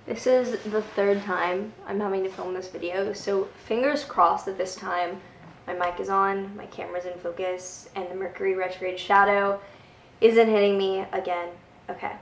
This is the third time I'm having to film this video, so fingers crossed that this time my mic is on, my camera's in focus, and the Mercury retrograde shadow isn't hitting me again. Okay,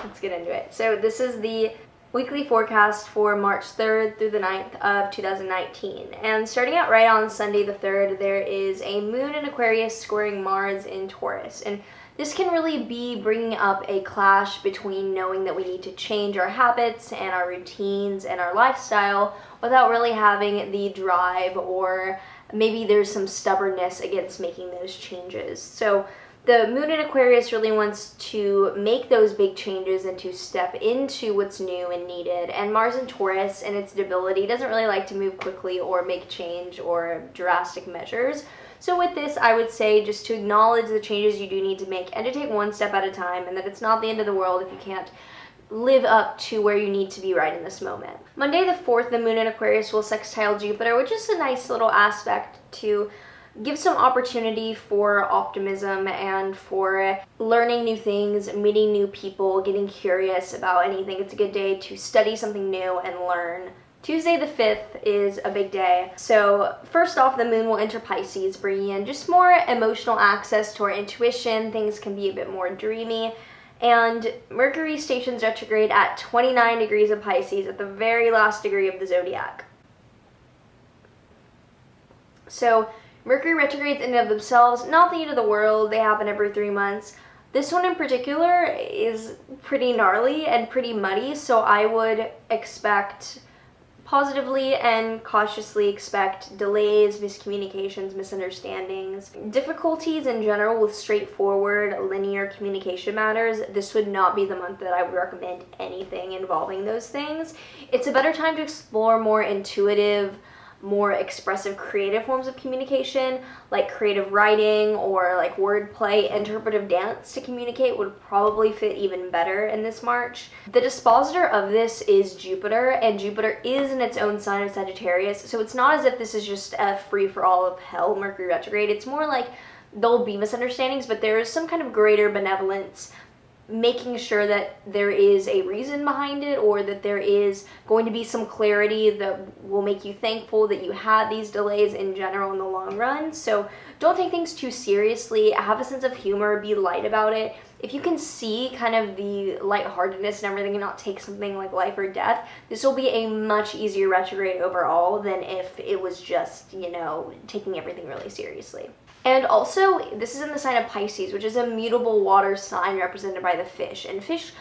let's get into it. So this is the weekly forecast for March 3rd through the 9th of 2019. And starting out right on Sunday the 3rd, there is a moon in Aquarius squaring Mars in Taurus. And this can really be bringing up a clash between knowing that we need to change our habits and our routines and our lifestyle without really having the drive, or maybe there's some stubbornness against making those changes. So the moon in Aquarius really wants to make those big changes and to step into what's new and needed. And Mars in Taurus and its debility doesn't really like to move quickly or make change or drastic measures. So with this, I would say just to acknowledge the changes you do need to make and to take one step at a time, and that it's not the end of the world if you can't live up to where you need to be right in this moment. Monday the 4th, the moon in Aquarius will sextile Jupiter, which is a nice little aspect to give some opportunity for optimism and for learning new things, meeting new people, getting curious about anything. It's a good day to study something new and learn. Tuesday the 5th is a big day. So first off, the moon will enter Pisces, bringing in just more emotional access to our intuition. Things can be a bit more dreamy. And Mercury stations retrograde at 29 degrees of Pisces, at the very last degree of the zodiac. So Mercury retrogrades in and of themselves, not the end of the world. They happen every 3 months. This one in particular is pretty gnarly and pretty muddy, so I would expect, positively and cautiously expect, delays, miscommunications, misunderstandings, difficulties in general with straightforward, linear communication matters. This would not be the month that I would recommend anything involving those things. It's a better time to explore more intuitive, more expressive, creative forms of communication, like creative writing or like wordplay. Interpretive dance to communicate would probably fit even better in this March. The dispositor of this is Jupiter, and Jupiter is in its own sign of Sagittarius, so it's not as if this is just a free-for-all of hell Mercury retrograde. It's more like there'll be misunderstandings, but there is some kind of greater benevolence, making sure that there is a reason behind it, or that there is going to be some clarity that will make you thankful that you had these delays in general in the long run. So don't take things too seriously. Have a sense of humor, be light about it. If you can see kind of the lightheartedness and everything and not take something like life or death, this will be a much easier retrograde overall than if it was just, taking everything really seriously. And also, this is in the sign of Pisces, which is a mutable water sign represented by the fish. And fish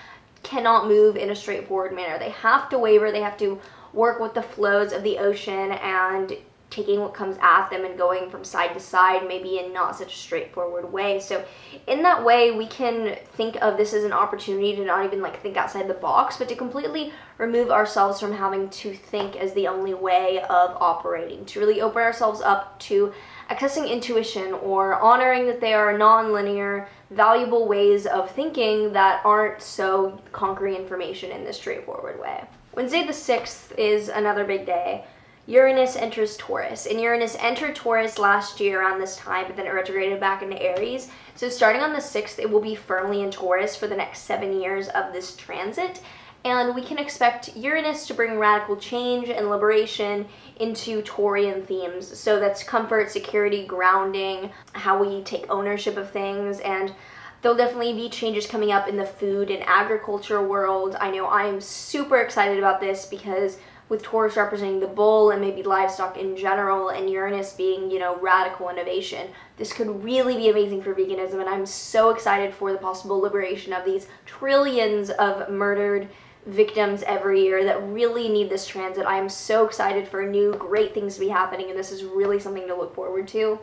cannot move in a straightforward manner. They have to waver, they have to work with the flows of the ocean and taking what comes at them and going from side to side, maybe in not such a straightforward way. So in that way, we can think of this as an opportunity to not even think outside the box, but to completely remove ourselves from having to think as the only way of operating, to really open ourselves up to accessing intuition or honoring that they are non-linear, valuable ways of thinking that aren't so conquering information in this straightforward way. Wednesday the 6th is another big day. Uranus enters Taurus, and Uranus entered Taurus last year around this time, but then it retrograded back into Aries. So starting on the 6th, it will be firmly in Taurus for the next 7 years of this transit. And we can expect Uranus to bring radical change and liberation into Taurian themes. So that's comfort, security, grounding, how we take ownership of things. And there'll definitely be changes coming up in the food and agriculture world. I know I'm super excited about this because with Taurus representing the bull and maybe livestock in general, and Uranus being, radical innovation, this could really be amazing for veganism. And I'm so excited for the possible liberation of these trillions of murdered victims every year that really need this transit. I am so excited for new great things to be happening, and this is really something to look forward to.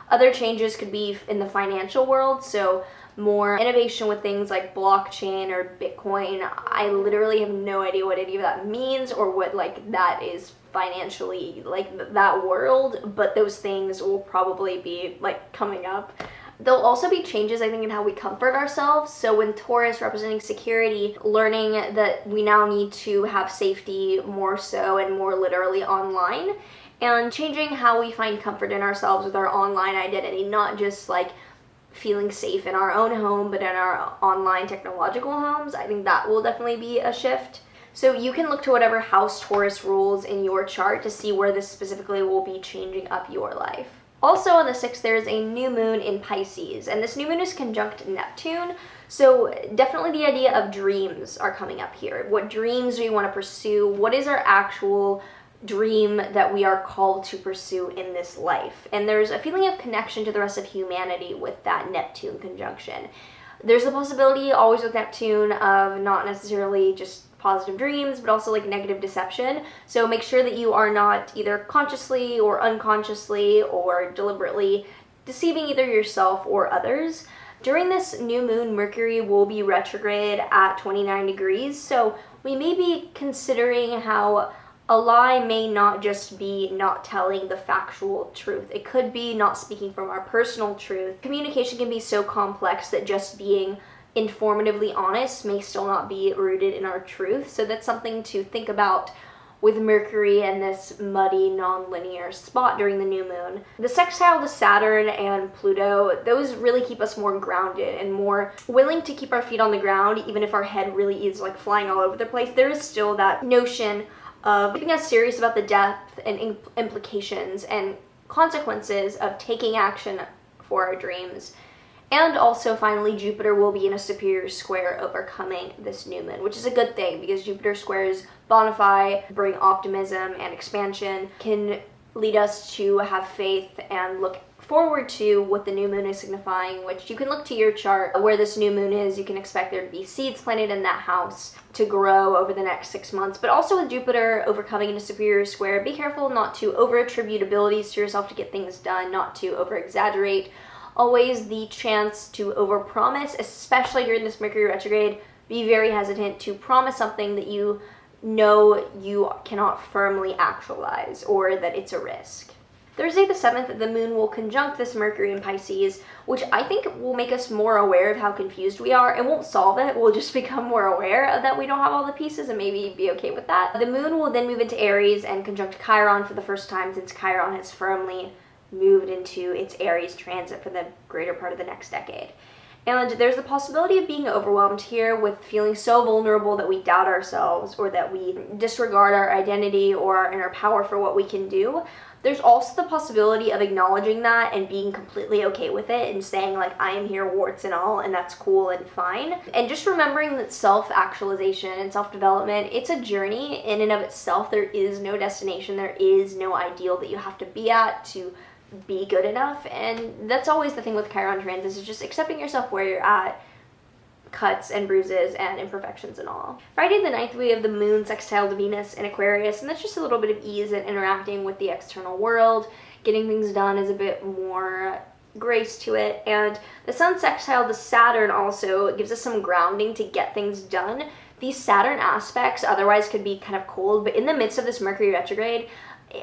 Other changes could be in the financial world, so more innovation with things like blockchain or Bitcoin. I literally have no idea what any of that means or what that is financially, that world, but those things will probably be coming up. There'll also be changes, I think, in how we comfort ourselves. So when Taurus representing security, learning that we now need to have safety more so and more literally online, and changing how we find comfort in ourselves with our online identity, not just feeling safe in our own home, but in our online technological homes. I think that will definitely be a shift. So you can look to whatever house Taurus rules in your chart to see where this specifically will be changing up your life. Also on the 6th, there is a new moon in Pisces, and this new moon is conjunct Neptune, so definitely the idea of dreams are coming up here. What dreams do we want to pursue? What is our actual dream that we are called to pursue in this life? And there's a feeling of connection to the rest of humanity with that Neptune conjunction. There's the possibility, always with Neptune, of not necessarily just positive dreams, but also like negative deception. So make sure that you are not either consciously or unconsciously or deliberately deceiving either yourself or others. During this new moon, Mercury will be retrograde at 29 degrees, so we may be considering how a lie may not just be not telling the factual truth. It could be not speaking from our personal truth. Communication can be so complex that just being informatively honest may still not be rooted in our truth. So that's something to think about with Mercury and this muddy, non-linear spot during the new moon. The sextile to Saturn and Pluto, those really keep us more grounded and more willing to keep our feet on the ground, even if our head really is like flying all over the place. There is still that notion of keeping us serious about the depth and implications and consequences of taking action for our dreams. And also, finally, Jupiter will be in a superior square overcoming this new moon, which is a good thing because Jupiter squares bonify, bring optimism and expansion, can lead us to have faith and look forward to what the new moon is signifying, which you can look to your chart where this new moon is. You can expect there to be seeds planted in that house to grow over the next 6 months. But also with Jupiter overcoming in a superior square, be careful not to over-attribute abilities to yourself to get things done, not to over-exaggerate. Always the chance to overpromise, especially during this Mercury retrograde. Be very hesitant to promise something that you know you cannot firmly actualize or that it's a risk. Thursday the 7th, the moon will conjunct this Mercury in Pisces, which I think will make us more aware of how confused we are. It won't solve it, we'll just become more aware of that we don't have all the pieces and maybe be okay with that. The moon will then move into Aries and conjunct Chiron for the first time since Chiron has firmly moved into its Aries transit for the greater part of the next decade. And there's the possibility of being overwhelmed here with feeling so vulnerable that we doubt ourselves or that we disregard our identity or our inner power for what we can do. There's also the possibility of acknowledging that and being completely okay with it and saying like, I am here warts and all, and that's cool and fine. And just remembering that self-actualization and self-development, it's a journey in and of itself. There is no destination. There is no ideal that you have to be at to be good enough. And that's always the thing with Chiron transits, is just accepting yourself where you're at, cuts and bruises and imperfections and all. Friday the 9th, we have the moon sextile to Venus in Aquarius, and that's just a little bit of ease in interacting with the external world. Getting things done is a bit more grace to it. And the sun sextile to Saturn also gives us some grounding to get things done. These Saturn aspects otherwise could be kind of cold, but in the midst of this Mercury retrograde,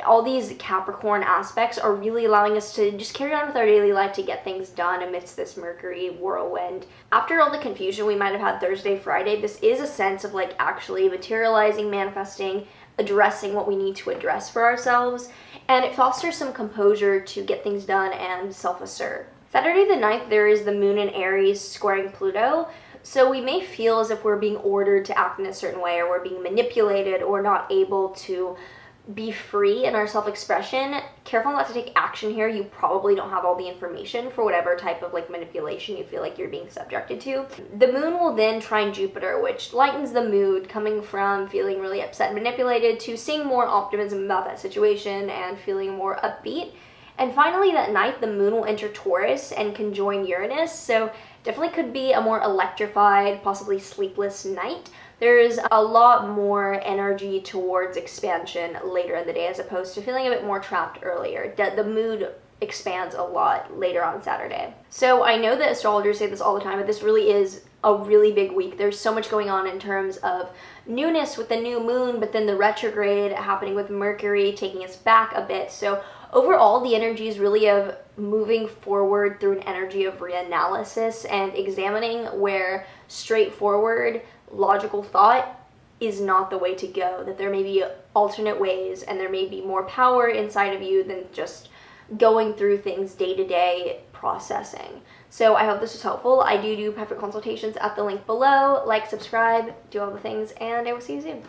all these Capricorn aspects are really allowing us to just carry on with our daily life to get things done amidst this Mercury whirlwind. After all the confusion we might have had Thursday, Friday, this is a sense of like actually materializing, manifesting, addressing what we need to address for ourselves, and it fosters some composure to get things done and self-assert. Saturday the 9th, there is the moon in Aries squaring Pluto. So we may feel as if we're being ordered to act in a certain way, or we're being manipulated, or not able to be free in our self-expression. Careful not to take action here. You probably don't have all the information for whatever type of like manipulation you feel like you're being subjected to. The moon will then trine Jupiter, which lightens the mood, coming from feeling really upset and manipulated to seeing more optimism about that situation and feeling more upbeat. And finally that night, the moon will enter Taurus and conjoin Uranus, so definitely could be a more electrified, possibly sleepless night. There's a lot more energy towards expansion later in the day as opposed to feeling a bit more trapped earlier. The mood expands a lot later on Saturday. So I know that astrologers say this all the time, but this really is a really big week. There's so much going on in terms of newness with the new moon, but then the retrograde happening with Mercury taking us back a bit. So overall, the energy is really of moving forward through an energy of reanalysis and examining where straightforward, logical thought is not the way to go, that there may be alternate ways and there may be more power inside of you than just going through things day to day, processing. So I hope this was helpful. I do private consultations at the link below. Like, subscribe, do all the things, and I will see you soon.